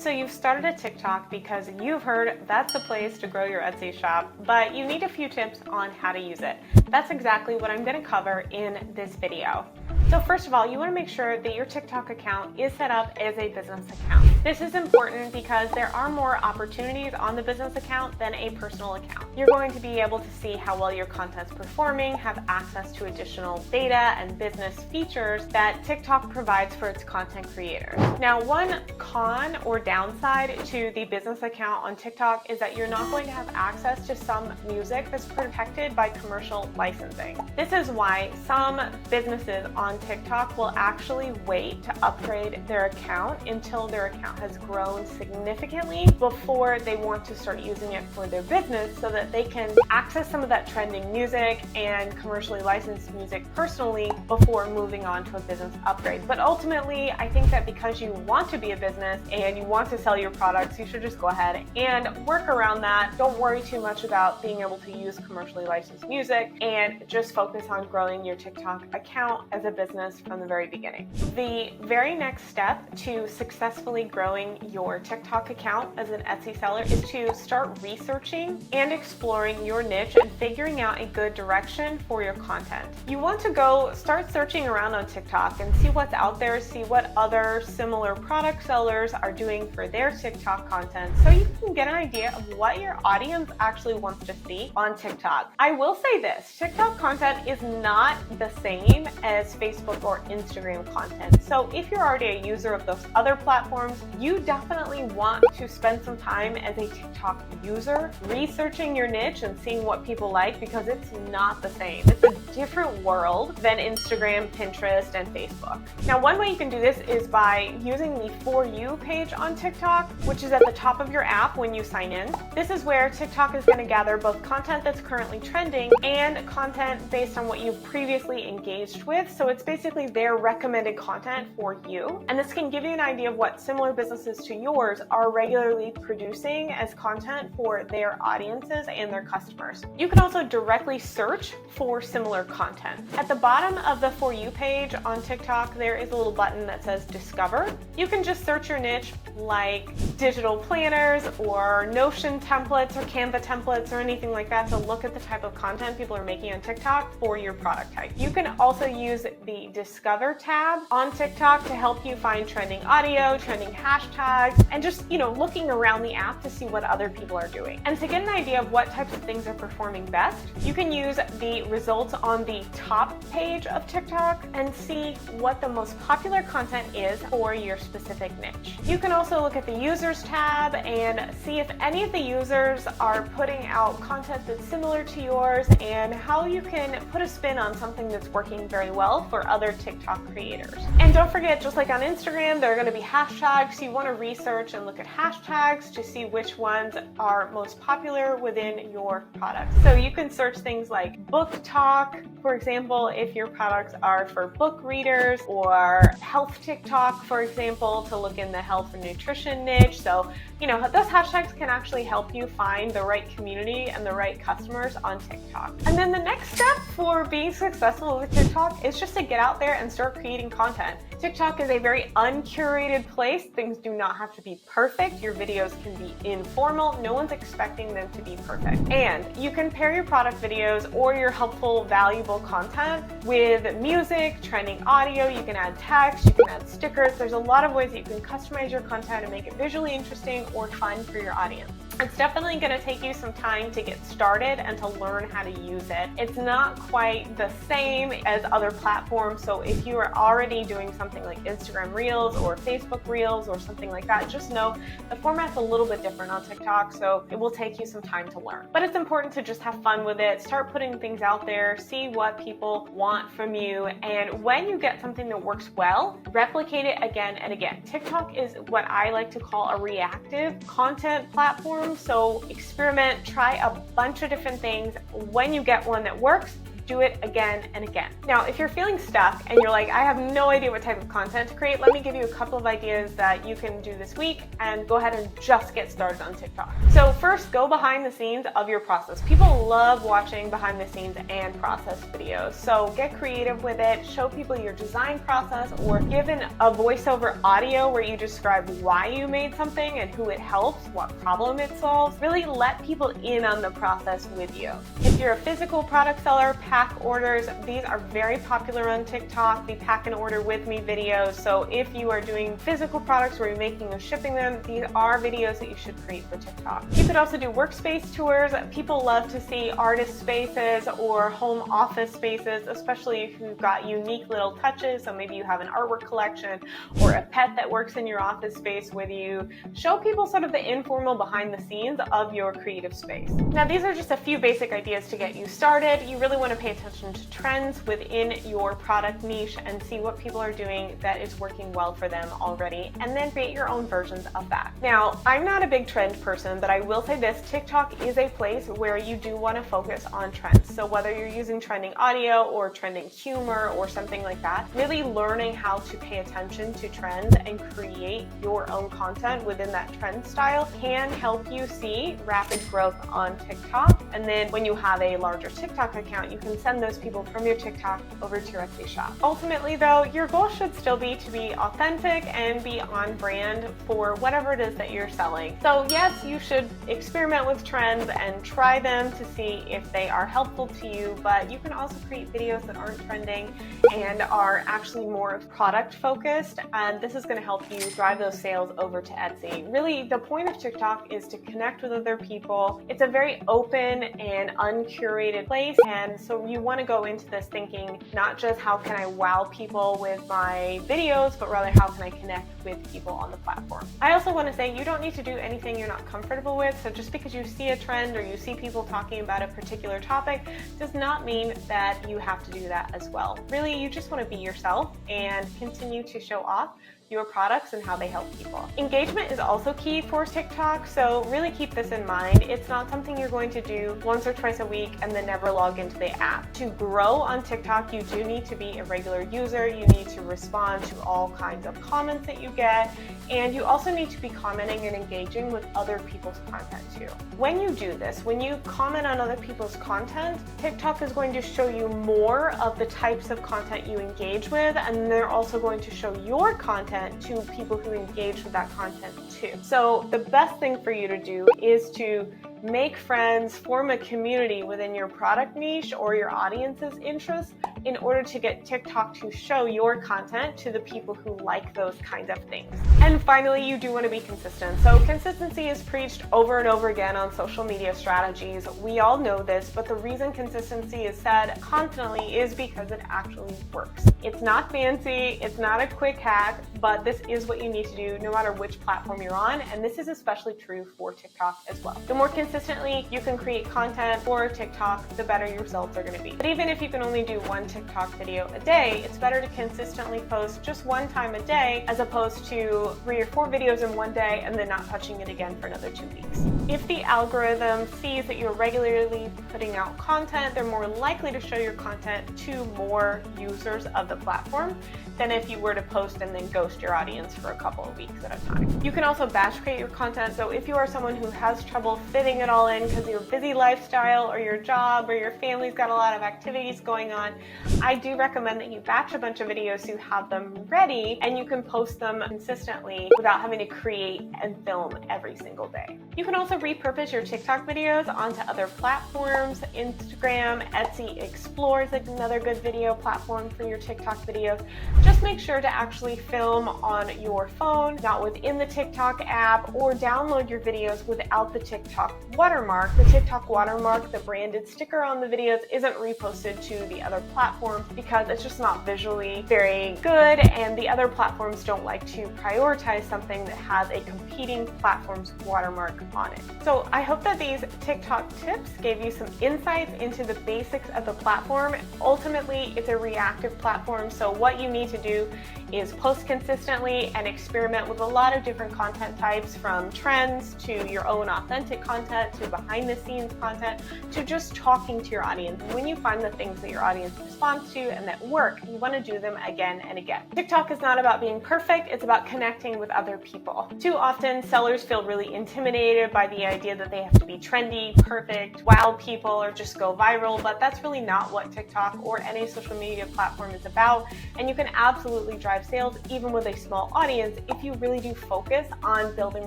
So you've started a TikTok because you've heard that's the place to grow your Etsy shop, but you need a few tips on how to use it. That's exactly what I'm going to cover in this video. So first of all, you want to make sure that your TikTok account is set up as a business account. This is important because there are more opportunities on the business account than a personal account. You're going to be able to see how well your content's performing, have access to additional data and business features that TikTok provides for its content creators. Now, one con or downside to the business account on TikTok is that you're not going to have access to some music that's protected by commercial licensing. This is why some businesses on TikTok will actually wait to upgrade their account until their account has grown significantly before they want to start using it for their business so that they can access some of that trending music and commercially licensed music personally before moving on to a business upgrade. But ultimately, I think that because you want to be a business and you want to sell your products, you should just go ahead and work around that. Don't worry too much about being able to use commercially licensed music and just focus on growing your TikTok account as a business from the very beginning. The very next step to successfully growing your TikTok account as an Etsy seller is to start researching and exploring your niche and figuring out a good direction for your content. You want to go start searching around on TikTok and see what's out there, see what other similar product sellers are doing for their TikTok content so you can get an idea of what your audience actually wants to see on TikTok. I will say this, TikTok content is not the same as Facebook or Instagram content. So if you're already a user of those other platforms, you definitely want to spend some time as a TikTok user researching your niche and seeing what people like, because it's not the same. It's a different world than Instagram, Pinterest, and Facebook. Now, one way you can do this is by using the For You page on TikTok, which is at the top of your app when you sign in. This is where TikTok is going to gather both content that's currently trending and content based on what you've previously engaged with. So it's basically their recommended content for you. And this can give you an idea of what similar businesses to yours are regularly producing as content for their audiences and their customers. You can also directly search for similar content. At the bottom of the For You page on TikTok, there is a little button that says Discover. You can just search your niche like digital planners or Notion templates or Canva templates or anything like that to look at the type of content people are making on TikTok for your product type. You can also use the Discover tab on TikTok to help you find trending audio, trending hashtags, and just, looking around the app to see what other people are doing. And to get an idea of what types of things are performing best, you can use the results on the top page of TikTok and see what the most popular content is for your specific niche. You can also look at the users tab and see if any of the users are putting out content that's similar to yours and how you can put a spin on something that's working very well for other TikTok creators. And don't forget, just like on Instagram, there are going to be hashtags. So you want to research and look at hashtags to see which ones are most popular within your product. So you can search things like book talk, for example, if your products are for book readers, or health TikTok, for example, to look in the health and nutrition niche. So, those hashtags can actually help you find the right community and the right customers on TikTok. And then the next step for being successful with TikTok is just to get out there and start creating content. TikTok is a very uncurated place. Things do not have to be perfect. Your videos can be informal. No one's expecting them to be perfect. And you can pair your product videos or your helpful, valuable content with music, trending audio. You can add text, you can add stickers. There's a lot of ways that you can customize your content and make it visually interesting or fun for your audience. It's definitely going to take you some time to get started and to learn how to use it. It's not quite the same as other platforms. So if you are already doing something like Instagram Reels or Facebook Reels or something like that, just know the format's a little bit different on TikTok. So it will take you some time to learn. But it's important to just have fun with it. Start putting things out there, see what people want from you. And when you get something that works well, replicate it again and again. TikTok is what I like to call a reactive content platform. So experiment, try a bunch of different things. When you get one that works, do it again and again. Now, if you're feeling stuck and you're like, I have no idea what type of content to create, let me give you a couple of ideas that you can do this week and go ahead and just get started on TikTok. So first, go behind the scenes of your process. People love watching behind the scenes and process videos. So get creative with it, show people your design process, or give a voiceover audio where you describe why you made something and who it helps, what problem it solves. Really let people in on the process with you. If you're a physical product seller, pack orders. These are very popular on TikTok, the pack and order with me videos. So if you are doing physical products where you're making and shipping them, these are videos that you should create for TikTok. You could also do workspace tours. People love to see artist spaces or home office spaces, especially if you've got unique little touches. So maybe you have an artwork collection or a pet that works in your office space with you. Show people sort of the informal behind the scenes of your creative space. Now, these are just a few basic ideas to get you started. You really want to pay attention to trends within your product niche and see what people are doing that is working well for them already, and then create your own versions of that. Now, I'm not a big trend person, but I will say this, TikTok is a place where you do want to focus on trends. So whether you're using trending audio or trending humor or something like that, really learning how to pay attention to trends and create your own content within that trend style can help you see rapid growth on TikTok. And then when you have a larger TikTok account, you can send those people from your TikTok over to your Etsy shop. Ultimately though, your goal should still be to be authentic and be on brand for whatever it is that you're selling. So yes, you should experiment with trends and try them to see if they are helpful to you, but you can also create videos that aren't trending and are actually more product focused, and this is going to help you drive those sales over to Etsy. Really, the point of TikTok is to connect with other people. It's a very open and uncurated place, and so you want to go into this thinking not just how can I wow people with my videos, but rather how can I connect with people on the platform. I also want to say you don't need to do anything you're not comfortable with. So just because you see a trend or you see people talking about a particular topic does not mean that you have to do that as well. Really, you just want to be yourself and continue to show off your products and how they help people. Engagement is also key for TikTok, so really keep this in mind. It's not something you're going to do once or twice a week and then never log into the app. To grow on TikTok, you do need to be a regular user. You need to respond to all kinds of comments that you get, and you also need to be commenting and engaging with other people's content too. When you do this, when you comment on other people's content, TikTok is going to show you more of the types of content you engage with, and they're also going to show your content to people who engage with that content too. So the best thing for you to do is to make friends, form a community within your product niche or your audience's interests in order to get TikTok to show your content to the people who like those kinds of things. And finally, you do want to be consistent. So consistency is preached over and over again on social media strategies. We all know this, but the reason consistency is said constantly is because it actually works. It's not fancy, it's not a quick hack, but this is what you need to do no matter which platform you're on, and this is especially true for TikTok as well. The more consistently you can create content for TikTok, the better your results are going to be. But even if you can only do one TikTok video a day, it's better to consistently post just one time a day as opposed to 3 or 4 videos in one day and then not touching it again for another 2 weeks. If the algorithm sees that you're regularly putting out content, they're more likely to show your content to more users of the platform than if you were to post and then ghost your audience for a couple of weeks at a time. You can also batch create your content. So if you are someone who has trouble fitting it all in because your busy lifestyle or your job or your family's got a lot of activities going on, I do recommend that you batch a bunch of videos so you have them ready and you can post them consistently without having to create and film every single day. You can also repurpose your TikTok videos onto other platforms. Instagram, Etsy Explore is another good video platform for your TikTok videos. Just make sure to actually film on your phone, not within the TikTok app, or download your videos without the TikTok watermark. The TikTok watermark, the branded sticker on the videos, isn't reposted to the other platforms because it's just not visually very good, and the other platforms don't like to prioritize something that has a competing platform's watermark on it. So I hope that these TikTok tips gave you some insights into the basics of the platform. Ultimately, it's a reactive platform, so what you need to do is post consistently and experiment with a lot of different content types, from trends to your own authentic content, content to behind the scenes content to just talking to your audience. And when you find the things that your audience responds to and that work, you want to do them again and again. TikTok is not about being perfect, it's about connecting with other people. Too often, sellers feel really intimidated by the idea that they have to be trendy, perfect, wow people, or just go viral, but that's really not what TikTok or any social media platform is about. And you can absolutely drive sales even with a small audience if you really do focus on building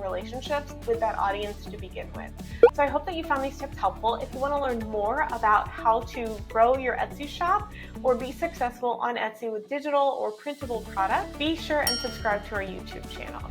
relationships with that audience to begin with. So I hope that you found these tips helpful. If you want to learn more about how to grow your Etsy shop or be successful on Etsy with digital or printable products, be sure and subscribe to our YouTube channel.